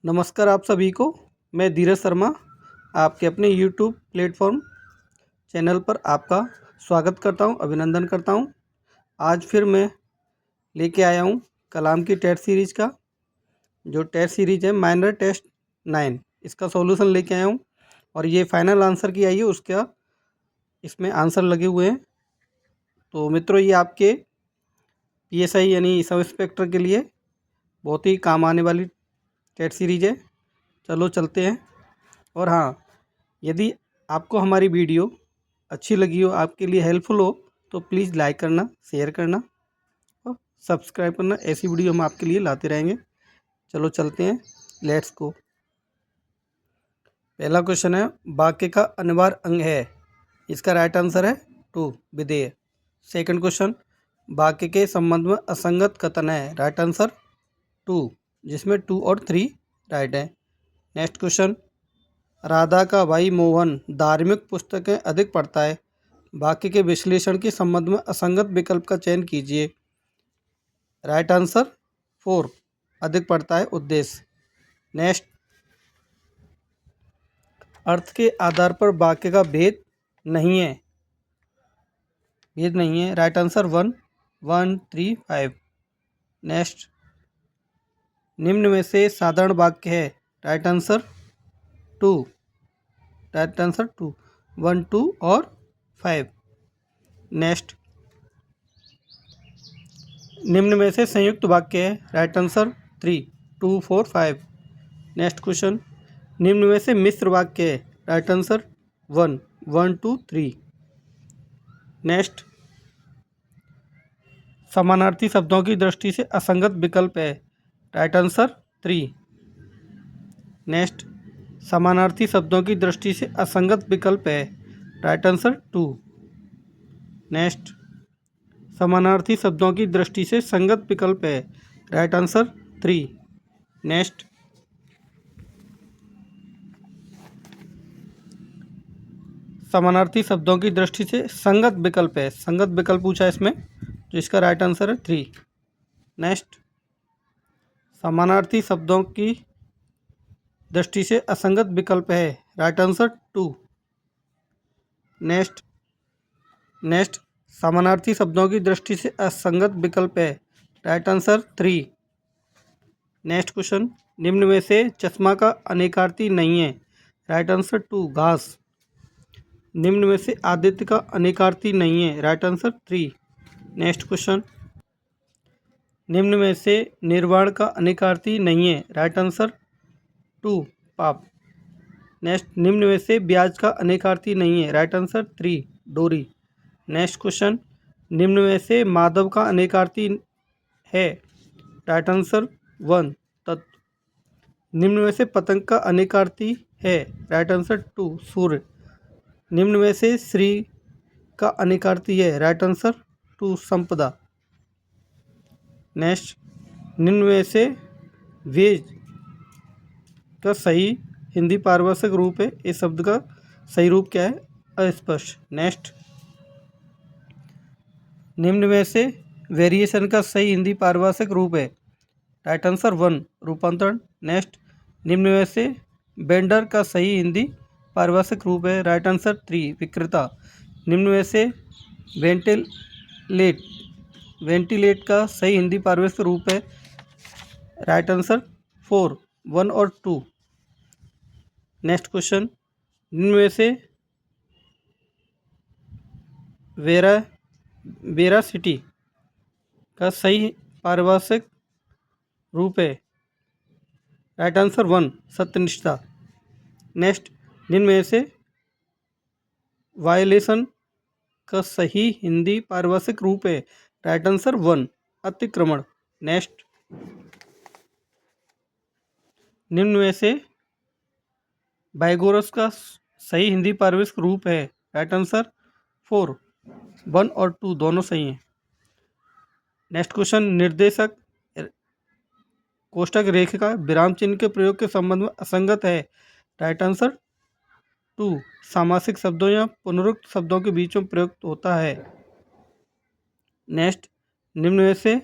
नमस्कार आप सभी को। मैं धीरज शर्मा आपके अपने यूट्यूब प्लेटफॉर्म चैनल पर आपका स्वागत करता हूं, अभिनंदन करता हूं। आज फिर मैं लेके आया हूं कलाम की टेस्ट सीरीज का जो टेस्ट सीरीज है माइनर टेस्ट 9, इसका सॉल्यूशन लेके आया हूं और ये फाइनल आंसर की आई है, उसका इसमें आंसर लगे हुए हैं। तो मित्रों, ये आपके पीएसआई यानी सब इंस्पेक्टर के लिए बहुत ही काम आने वाली टेस्ट सीरीज है। चलो चलते हैं। और हाँ, यदि आपको हमारी वीडियो अच्छी लगी हो, आपके लिए हेल्पफुल हो, तो प्लीज़ लाइक करना, शेयर करना और सब्सक्राइब करना। ऐसी वीडियो हम आपके लिए लाते रहेंगे। चलो चलते हैं, लेट्स गो। पहला क्वेश्चन है, वाक्य का अनिवार्य अंग है। इसका राइट आंसर है टू, विधेय। सेकंड क्वेश्चन, वाक्य के संबंध में असंगत कथन है। राइट आंसर टू, जिसमें 2 और 3 राइट है। नेक्स्ट क्वेश्चन, राधा का भाई मोहन धार्मिक पुस्तकें अधिक पढ़ता है। वाक्य के विश्लेषण के संबंध में असंगत विकल्प का चयन कीजिए। राइट आंसर 4, अधिक पढ़ता है उद्देश्य। नेक्स्ट, अर्थ के आधार पर वाक्य का भेद नहीं है। Right answer 1, 1, 3, 5। नेक्स्ट, निम्न में से साधारण वाक्य है। राइट आंसर 2, 1, 2 और 5। नेक्स्ट, निम्न में से संयुक्त वाक्य है। Right answer 3, 2, 4, 5। नेक्स्ट क्वेश्चन, निम्न में से मिश्र वाक्य है। Right answer 1, 1, 2, 3। नेक्स्ट, समानार्थी शब्दों की दृष्टि से असंगत विकल्प है। Right answer 3। नेक्स्ट, समानार्थी शब्दों की दृष्टि से असंगत विकल्प है। Right answer 2। नेक्स्ट, समानार्थी शब्दों की दृष्टि से संगत विकल्प है। Right answer 3। नेक्स्ट, समानार्थी शब्दों की दृष्टि से संगत विकल्प है। संगत विकल्प पूछा है इसमें, तो इसका राइट आंसर है 3। नेक्स्ट, समानार्थी शब्दों की दृष्टि से असंगत विकल्प है। Right answer 2। नेक्स्ट, समानार्थी शब्दों की दृष्टि से असंगत विकल्प है। Right answer 3। नेक्स्ट क्वेश्चन, निम्न में से चश्मा का अनेकार्थी नहीं है। राइट आंसर 2, घास। निम्न में से आदित्य का अनेकार्थी नहीं है। Right answer 3। नेक्स्ट क्वेश्चन, निम्न में से निर्वाण का अनेकार्थी नहीं है। राइट आंसर 2, पाप। नेक्स्ट, निम्न में से ब्याज का अनेकार्थी नहीं है। राइट आंसर 3, डोरी। नेक्स्ट क्वेश्चन, निम्न में से माधव का अनेकार्थी है। राइट आंसर 1, तत्व। निम्न में से पतंग का अनेकार्थी है। राइट आंसर 2, सूर्य। निम्न में से श्री का अनेकार्थी है। राइट आंसर 2, संपदा। नेक्स्ट, निम्न में से वेज का सही हिंदी पारिभाषिक रूप है। इस शब्द का सही रूप क्या है? अस्पष्ट। नेक्स्ट, निम्न में से वेरिएशन का सही हिंदी पारिभाषिक रूप है। राइट आंसर 1, रूपांतरण। नेक्स्ट, निम्न में से बेंडर का सही हिंदी पारिभाषिक रूप है। Right answer 3, विकृता। निम्न में से वेंटिलेट का सही हिंदी पारिभाषिक रूप है। राइट आंसर 4, 1 और 2। नेक्स्ट क्वेश्चन, निम्न में से वेरासिटी का सही पारिभाषिक रूप है। राइट आंसर 1, सत्यनिष्ठा। नेक्स्ट, निम्न में से वायलेशन का सही हिंदी पारिभाषिक रूप है। राइट आंसर 1, अतिक्रमण। नेक्स्ट, निम्न में से बाइगोरस का सही हिंदी पारिभाषिक रूप है। राइट आंसर 4, 1 और 2 दोनों सही हैं। नेक्स्ट क्वेश्चन, निर्देशक कोष्टक रेखा विराम चिन्ह के प्रयोग के संबंध में असंगत है। राइट आंसर 2, सामासिक शब्दों या पुनरुक्त शब्दों के बीच में प्रयुक्त होता है। नेक्स्ट, निम्न में से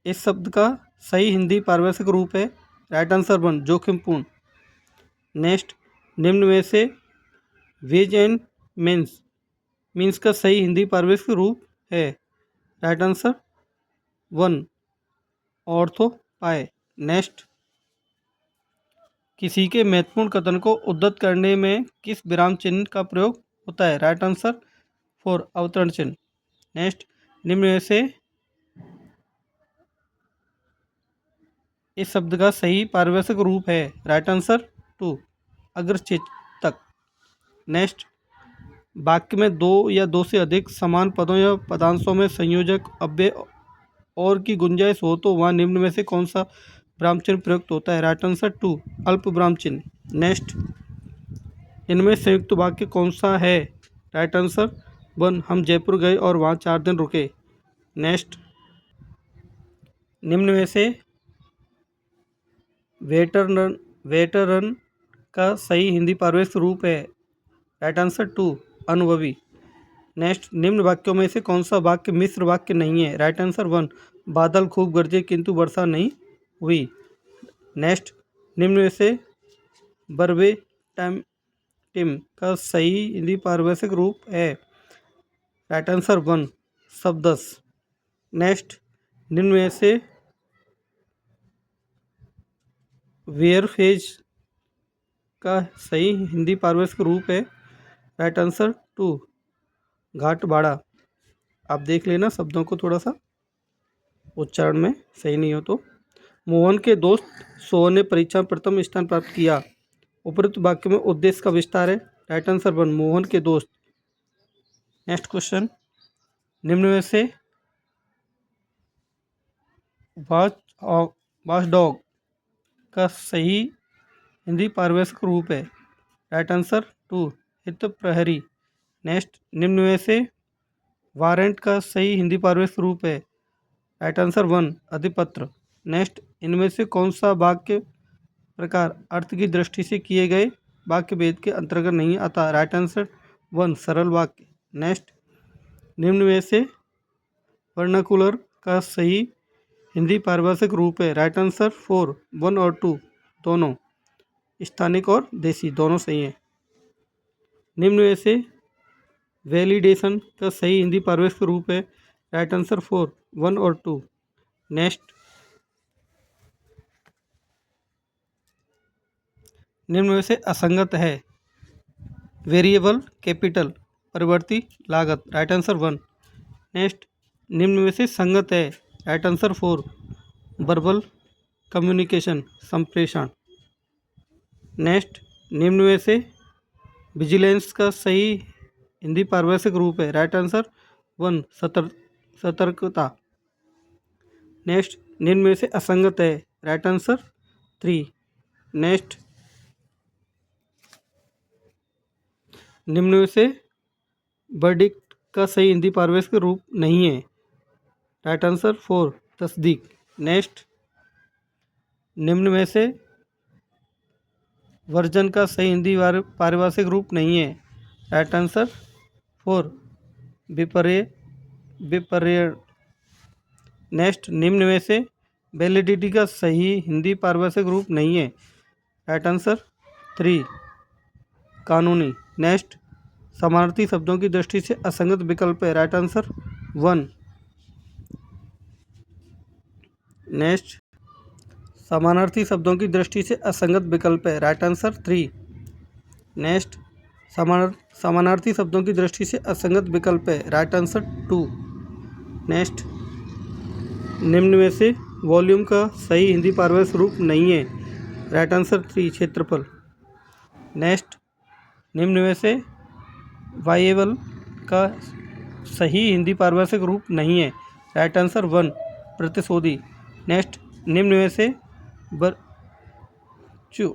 इस शब्द का सही हिंदी पारिभाषिक रूप है? राइट आंसर 1 जोखिमपूर्ण। नेक्स्ट, निम्न में से वेज एंड मीन्स मीन्स का सही हिंदी पारिभाषिक रूप है? राइट आंसर 1 ऑर्थो पाए। नेक्स्ट, किसी के महत्वपूर्ण कथन को उद्धृत करने में किस विराम चिन्ह का प्रयोग होता है? राइट आंसर 4 अवतरण चिन्ह। नेक्स्ट, निम्न में से इस शब्द का सही पारिभाषिक रूप है? Right answer 2 अग्रचेतक। नेक्स्ट, वाक्य में दो या दो से अधिक समान पदों या पदांशों में संयोजक अव्यय और की गुंजाइश हो तो वहाँ निम्न में से कौन सा विराम चिन्ह प्रयुक्त होता है? राइट आंसर 2 अल्प विराम चिन्ह। नेक्स्ट, इनमें संयुक्त वाक्य कौन सा है? राइट आंसर 1 हम जयपुर गए और वहाँ 4 दिन रुके। नेक्स्ट, निम्न में से वेटरन का सही हिंदी पारिभाषिक रूप है? राइट आंसर 2 अनुभवी। नेक्स्ट, निम्न वाक्यों में से कौन सा वाक्य मिश्र वाक्य नहीं है? राइट आंसर 1 बादल खूब गरजे किंतु वर्षा नहीं हुई। नेक्स्ट, निम्न में से टिम का सही हिंदी पारिभाषिक रूप है? Right answer 1 शब्दस। नेक्स्ट, निम्न में से वेयरफेज का सही हिंदी पारिभाषिक रूप है? राइट आंसर 2 घाट बाड़ा। आप देख लेना शब्दों को थोड़ा सा उच्चारण में सही नहीं हो तो। मोहन के दोस्त सोहन ने परीक्षा में प्रथम स्थान प्राप्त किया। उपरोक्त वाक्य में उद्देश्य का विस्तार है? राइट आंसर 1 मोहन के दोस्त। नेक्स्ट क्वेश्चन, निम्न में से वॉच डॉग का सही हिंदी पारिभाषिक रूप है? राइट आंसर 2 हित प्रहरी। नेक्स्ट, निम्न में से वारंट का सही हिंदी पारिभाषिक रूप है? Right answer 1 अधिपत्र। नेक्स्ट, इनमें से कौन सा वाक्य प्रकार अर्थ की दृष्टि से किए गए वाक्य भेद के अंतर्गत नहीं आता? राइट आंसर 1 सरल वाक्य। नेक्स्ट, निम्न में से वर्नाकुलर का सही हिंदी पारिभाषिक रूप है? राइट आंसर 4 1 और 2 दोनों। स्थानिक और देसी दोनों सही हैं। निम्न में से वैलिडेशन का सही हिंदी पारिभाषिक रूप है? राइट आंसर 4 1 और 2। नेक्स्ट, निम्न में से असंगत है? वेरिएबल कैपिटल परिवर्ती लागत। Right answer 1। नेक्स्ट, निम्न में से संगत है? राइट आंसर 4 वर्बल कम्युनिकेशन संप्रेषण। नेक्स्ट, निम्न में से विजिलेंस का सही हिंदी पारिभाषिक रूप है? राइट आंसर 1 सतर्कता। नेक्स्ट, निम्न में से असंगत है? Right answer 3। नेक्स्ट, निम्न में से वर्डिक्ट का सही हिंदी पारिभाषिक रूप नहीं है? राइट आंसर 4 तस्दीक। नेक्स्ट, निम्न में से वर्जन का सही हिंदी पारिभाषिक रूप नहीं है? राइट आंसर 4 विपर्य। नेक्स्ट, निम्न में से वैलिडिटी का सही हिंदी पारिभाषिक रूप नहीं है? राइट आंसर 3 कानूनी। नेक्स्ट, समानार्थी शब्दों की दृष्टि से असंगत विकल्प है? Right answer 1। नेक्स्ट, समानार्थी शब्दों की दृष्टि से असंगत विकल्प है? Right answer 3। नेक्स्ट, समानार्थी शब्दों की दृष्टि से असंगत विकल्प है? Right answer 2। नेक्स्ट, निम्न में से वॉल्यूम का सही हिंदी पारिभाषिक रूप नहीं है? राइट आंसर 3 क्षेत्रफल। नेक्स्ट, निम्न में से वाइएबल का सही हिंदी पारिभाषिक रूप नहीं है? Right answer 1 प्रतिशोधी। नेक्स्ट, निम्न में से वर्चू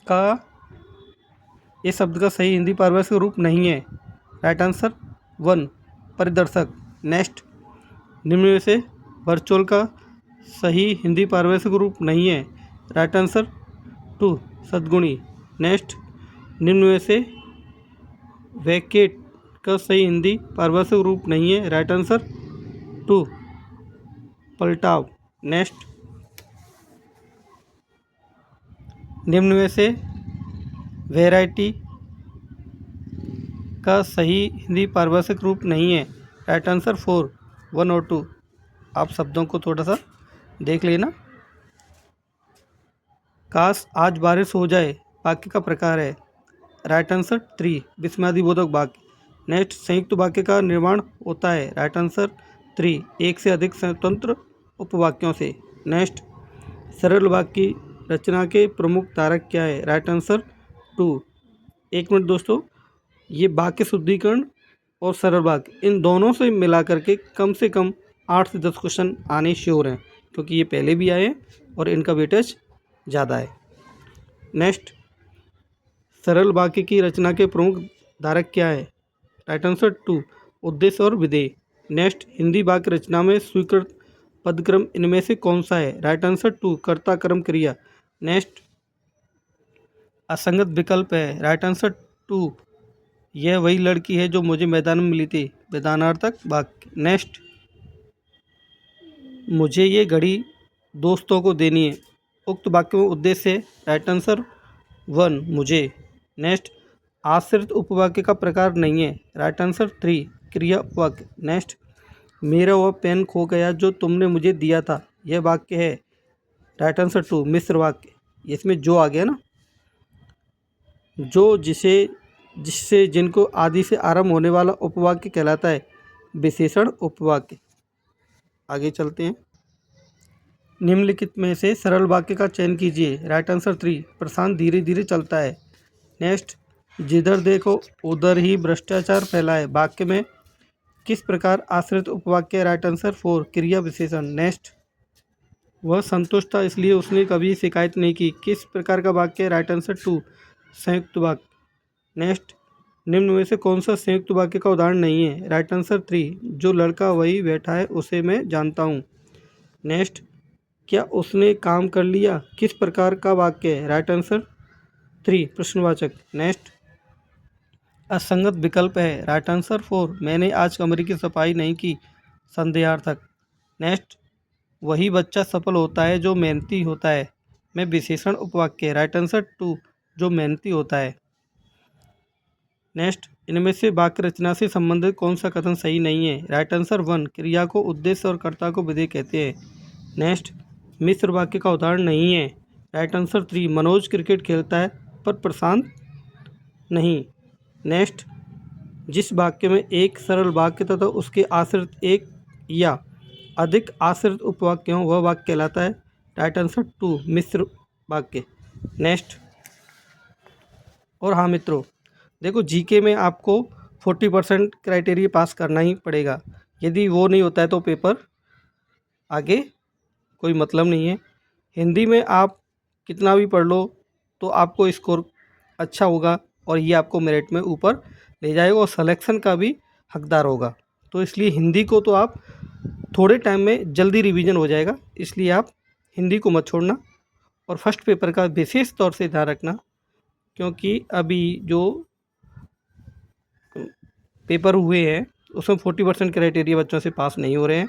का इस शब्द का सही हिंदी पारिभाषिक रूप नहीं है? Right answer 1 परिदर्शक। नेक्स्ट, निम्न में से वर्चुअल का सही हिंदी पारिभाषिक रूप नहीं है? Right answer 2 सद्गुणी। नेक्स्ट, निम्न में से वैकेट का सही हिंदी पारिभाषिक रूप नहीं है? Right answer 2 पलटाव। नेक्स्ट, निम्न में से वैरायटी का सही हिंदी पारिभाषिक रूप नहीं है। राइट आंसर 4, 1 और 2। आप शब्दों को थोड़ा सा देख लेना। काश आज बारिश हो जाए वाक्य का प्रकार है। राइट आंसर 3, विस्मयादिबोधक वाक्य। नेक्स्ट, संयुक्त वाक्य का निर्माण होता है। राइट आंसर 3, एक से अधिक स्वतंत्र उपवाक्यों से। नेक्स्ट, सरल वाक्य की रचना के प्रमुख कारक क्या है। Right answer 2। एक मिनट दोस्तों, ये वाक्य शुद्धिकरण और सरल वाक्य इन दोनों से मिला करके कम से कम 8 से 10 क्वेश्चन आने श्योर हैं, क्योंकि ये पहले भी आए हैं और इनका वेटेज ज़्यादा है। नेक्स्ट, सरल वाक्य की रचना के प्रमुख धारक क्या है। राइट आंसर 2, उद्देश्य और विधेय। नेक्स्ट, हिंदी वाक्य रचना में स्वीकृत पदक्रम इनमें से कौन सा है। राइट आंसर 2, कर्ता कर्म क्रिया। नेक्स्ट, असंगत विकल्प है। राइट आंसर 2, यह वही लड़की है जो मुझे मैदान में मिली थी। मैदानार्थक वाक्य। नेक्स्ट, मुझे ये घड़ी दोस्तों को देनी है। उक्त वाक्य में उद्देश्य है। राइट आंसर 1, मुझे। नेक्स्ट, आश्रित उपवाक्य का प्रकार नहीं है। राइट आंसर 3, क्रिया उपवाक्य। नेक्स्ट, मेरा वह पेन खो गया जो तुमने मुझे दिया था। यह वाक्य है। राइट आंसर 2, मिश्र वाक्य। इसमें जो आ गया ना, जो जिसे जिससे जिनको आदि से आरंभ होने वाला उपवाक्य कहलाता है विशेषण उपवाक्य। आगे चलते हैं। निम्नलिखित में से सरल वाक्य का चयन कीजिए। राइट आंसर 3, प्रशांत धीरे धीरे चलता है। नेक्स्ट, जिधर देखो उधर ही भ्रष्टाचार फैला है वाक्य में किस प्रकार आश्रित उपवाक्य। राइट आंसर 4, क्रिया विशेषण। नेक्स्ट, वह संतुष्ट था इसलिए उसने कभी शिकायत नहीं की। किस प्रकार का वाक्य। राइट आंसर 2, संयुक्त वाक्य। नेक्स्ट, निम्न में से कौन सा संयुक्त वाक्य का उदाहरण नहीं है। राइट आंसर 3, जो लड़का वही बैठा है उसे मैं जानता हूँ। नेक्स्ट, क्या उसने काम कर लिया किस प्रकार का वाक्य है। राइट आंसर 3, प्रश्नवाचक। नेक्स्ट, असंगत विकल्प है। राइट आंसर 4, मैंने आज कमरे की सफाई नहीं की। संदेहार्थक। नेक्स्ट, वही बच्चा सफल होता है जो मेहनती होता है। में विशेषण उपवाक्य। राइट आंसर 2, जो मेहनती होता है। नेक्स्ट, इनमें से वाक्य रचना से संबंधित कौन सा कथन सही नहीं है। राइट आंसर 1, क्रिया को उद्देश्य और कर्ता को विधेय कहते हैं। नेक्स्ट, मिश्र वाक्य का उदाहरण नहीं है। राइट आंसर 3, मनोज क्रिकेट खेलता है पर प्रशांत नहीं। नेक्स्ट, जिस वाक्य में एक सरल वाक्य तथा उसके आश्रित एक या अधिक आश्रित उपवाक्य हों वह वाक्य कहलाता है। राइट आंसर 2, मिश्र वाक्य। नेक्स्ट, और हाँ मित्रों, देखो जीके में आपको 40% क्राइटेरिया पास करना ही पड़ेगा। यदि वो नहीं होता है तो पेपर आगे कोई मतलब नहीं है। हिंदी में आप कितना भी पढ़ लो तो आपको स्कोर अच्छा होगा और ये आपको मेरिट में ऊपर ले जाएगा और सिलेक्शन का भी हकदार होगा। तो इसलिए हिंदी को तो आप थोड़े टाइम में जल्दी रिवीजन हो जाएगा, इसलिए आप हिंदी को मत छोड़ना। और फर्स्ट पेपर का विशेष तौर से ध्यान रखना, क्योंकि अभी जो पेपर हुए हैं उसमें 40% क्राइटेरिया बच्चों से पास नहीं हो रहे हैं।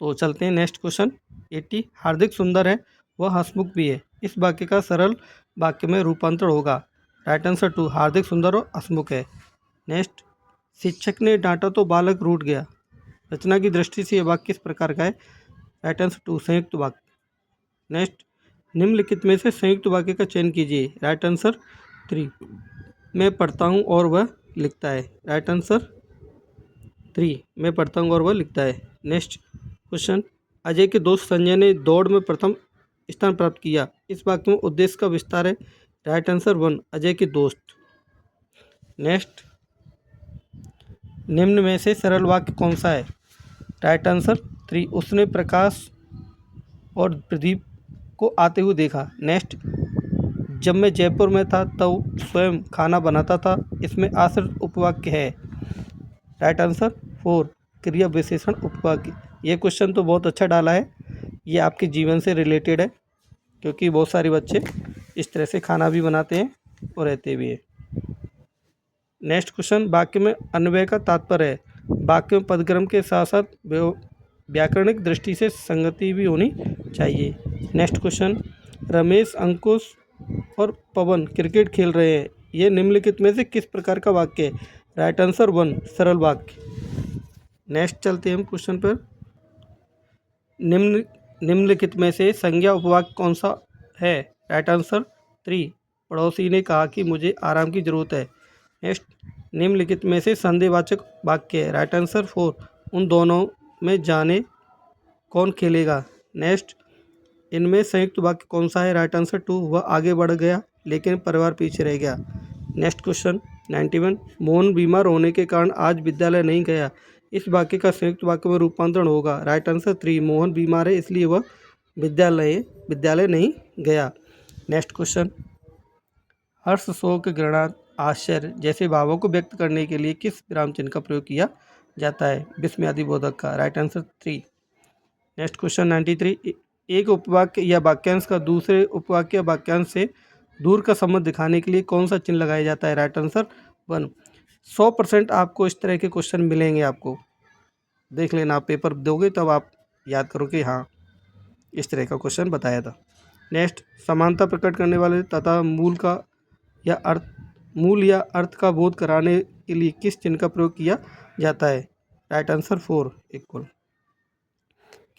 तो चलते हैं नेक्स्ट क्वेश्चन। 80, हार्दिक सुंदर है वह हंसमुख भी है। इस वाक्य का सरल वाक्य में रूपांतर होगा। राइट आंसर 2, हार्दिक सुंदर और हंसमुख है। नेक्स्ट, शिक्षक ने डांटा तो बालक रूठ गया। रचना की दृष्टि से यह वाक्य किस प्रकार का है। राइट आंसर 2, संयुक्त वाक्य। नेक्स्ट, निम्नलिखित में से संयुक्त वाक्य का चयन कीजिए। राइट आंसर 3, मैं पढ़ता हूँ और वह लिखता है। राइट आंसर 3, मैं पढ़ता हूँ और वह लिखता है। नेक्स्ट क्वेश्चन, अजय के दोस्त संजय ने दौड़ में प्रथम स्थान प्राप्त किया। इस वाक्य में उद्देश्य का विस्तार है। राइट आंसर 1, अजय के दोस्त। नेक्स्ट, निम्न में से सरल वाक्य कौन सा है। राइट आंसर 3, उसने प्रकाश और प्रदीप को आते हुए देखा। नेक्स्ट, जब मैं जयपुर में था तब स्वयं खाना बनाता था। इसमें आश्रित उपवाक्य है। राइट आंसर 4, क्रिया विशेषण उपवाक्य। ये क्वेश्चन तो बहुत अच्छा डाला है, ये आपके जीवन से रिलेटेड है, क्योंकि बहुत सारे बच्चे इस तरह से खाना भी बनाते हैं और रहते भी हैं। नेक्स्ट क्वेश्चन, वाक्य में अन्वय का तात्पर्य है। वाक्य में पदक्रम के साथ साथ व्याकरणिक दृष्टि से संगति भी होनी चाहिए। नेक्स्ट क्वेश्चन, रमेश, अंकुश और पवन क्रिकेट खेल रहे हैं, ये निम्नलिखित में से किस प्रकार का वाक्य है? राइट आंसर 1 सरल वाक्य। नेक्स्ट चलते हैं हम क्वेश्चन पर। निम्नलिखित में से संज्ञा उपवाक्य कौन सा है? राइट आंसर 3 पड़ोसी ने कहा कि मुझे आराम की ज़रूरत है। नेक्स्ट निम्नलिखित में से संदेहवाचक वाक्य है? राइट आंसर 4 उन दोनों में जाने कौन खेलेगा। नेक्स्ट इनमें संयुक्त वाक्य कौन सा है? राइट आंसर 2 वह आगे बढ़ गया लेकिन परिवार पीछे रह गया। नेक्स्ट क्वेश्चन 91 मोहन बीमार होने के कारण आज विद्यालय नहीं गया, इस वाक्य का संयुक्त वाक्य में रूपांतरण होगा। राइट आंसर 3 मोहन बीमार है इसलिए वह विद्यालय नहीं गया। नेक्स्ट क्वेश्चन हर्ष, शोक, घृणा, आश्चर्य जैसे भावों को व्यक्त करने के लिए किस विराम चिन्ह का प्रयोग किया जाता है? विस्मयादि बोधक का। Right answer 3। नेक्स्ट क्वेश्चन 93 एक उपवाक्य या वाक्यांश का दूसरे उपवाक्य या वाक्यांश से दूर का संबंध दिखाने के लिए कौन सा चिन्ह लगाया जाता है? राइट आंसर 1 100% आपको इस तरह के क्वेश्चन मिलेंगे। आपको देख लेना, आप पेपर दोगे तब आप याद करो कि हाँ इस तरह का क्वेश्चन बताया था। नेक्स्ट समानता प्रकट करने वाले तथा मूल या अर्थ का बोध कराने के लिए किस चिन्ह का प्रयोग किया जाता है? Right answer 4 equal.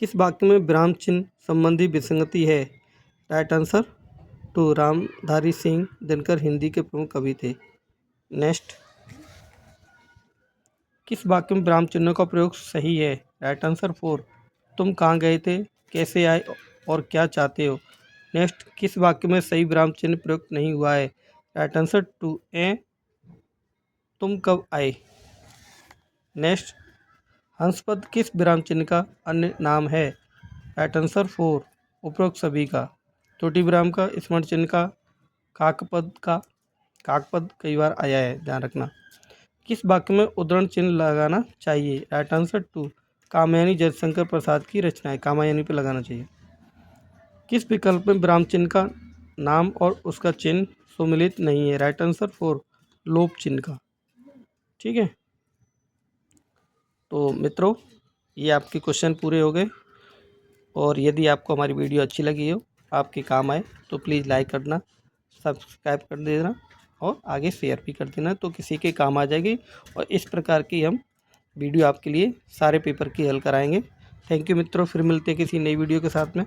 किस वाक्य में विराम चिन्ह संबंधी विसंगति है? राइट आंसर 2 रामधारी सिंह दिनकर हिंदी के प्रमुख कवि थे। नेक्स्ट किस वाक्य में विराम चिन्हों का प्रयोग सही है? राइट आंसर 4 तुम कहाँ गए थे, कैसे आए और क्या चाहते हो। नेक्स्ट किस वाक्य में सही विराम चिन्ह प्रयुक्त नहीं हुआ है? राइट आंसर 2 तुम कब आए। नेक्स्ट हंसपद किस विराम चिन्ह का अन्य नाम है? राइट आंसर 4 उपरोक्त सभी का। त्रुटि विराम का, स्मरण चिन्ह का, काकपद कई बार आया है, ध्यान रखना। किस वाक्य में उद्धरण चिन्ह लगाना चाहिए? राइट आंसर 2 कामयानी जयशंकर प्रसाद की रचना है, कामयानी पे लगाना चाहिए। किस विकल्प में विराम चिन्ह का नाम और उसका चिन्ह सुमिलित नहीं है? राइट आंसर 4 लोप चिन्ह का। ठीक है, तो मित्रों ये आपके क्वेश्चन पूरे हो गए। और यदि आपको हमारी वीडियो अच्छी लगी हो, आपके काम आए, तो प्लीज़ लाइक करना, सब्सक्राइब कर देना और आगे शेयर भी कर देना, तो किसी के काम आ जाएगी। और इस प्रकार की हम वीडियो आपके लिए सारे पेपर की हल कराएंगे। थैंक यू मित्रों, फिर मिलते हैं किसी नई वीडियो के साथ में।